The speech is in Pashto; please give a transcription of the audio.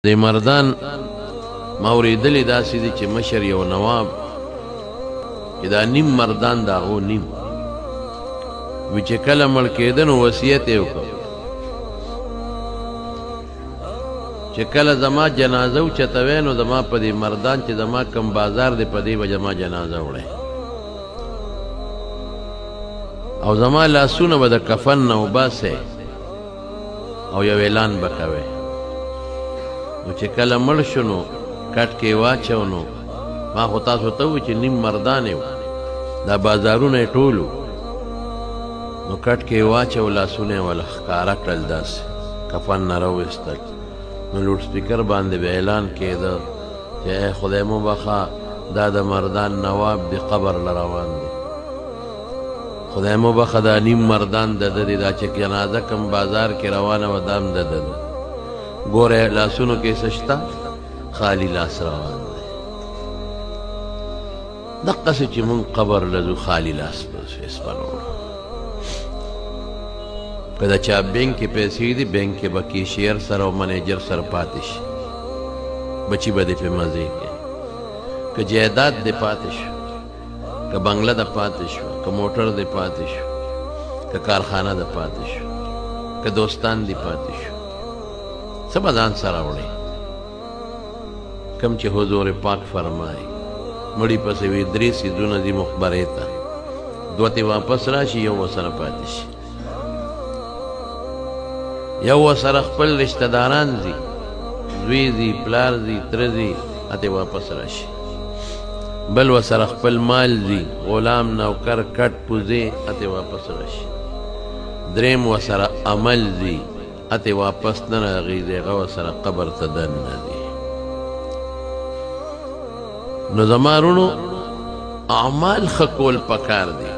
د مردان ما اوریدلې داسې دي چې مشر یو نواب چې دا نیم مردان د هغو نیم وي چې کله مړ کېده نو وصیت یې وکړ چې کله زما جنازه اوچتوی نو زما په دې مردان چې زما کم بازار دی په دې به زما جنازه وړی او زما لاسونه به د کفن نه وباسئ او یو اعلان به کوئ نو چې کله مړ شو نو کټ کې واچو نو ما خو تاسو ته ووایي چې نیم مردان یو دا بازارونه یې ټول نو کټ کې واچو لاسونه یې وله ښکاره کړل داسې کفن نه راویستل نو لوډ سپیکر باندې به اعلان کېده چې ای خدای مو بخښه دا د مردان نواب د قبر له روان دی خدای مو بخښه دا نیم مردان د ده دی دا چې جنازه کم بازار کې روانه وه دا هم د ده ده ګوره لاسونو کې څه شته خالي لاس روان دی دقسې چې مونږ قبر لځو خالي لاس پس پلوړو که د چا بینک کې پیسې دي بینک کې به کیشیر سره او منیجر سره پاتې شي بچي به دې پې مزې کوي که جایداد دې پاتې شو که بنګله د پاتې شو که موټر دې پاتې شو که کارخانه د پاتې شو که دوستان دې پاتې شو څه به ځان سره وړې کم چې حضور پاک فرمایي مړي پسې وي درې څیزونه دي مخبرې ته دوه تې واپس راشي یو ورسره پاتې شي یو ورسره خپل رشته داران ځي زوی ځي پلار ځي تره ځي هتې واپس راشي بل ورسره خپل مال ځي غلام نوکر کټ پوزې هتې واپس راشي دریم ورسره عمل ځي هتې واپس نه راغي د هغه ورسره قبر ته دننه ځي نو زما وروڼو اعمال ښه کول پکار دي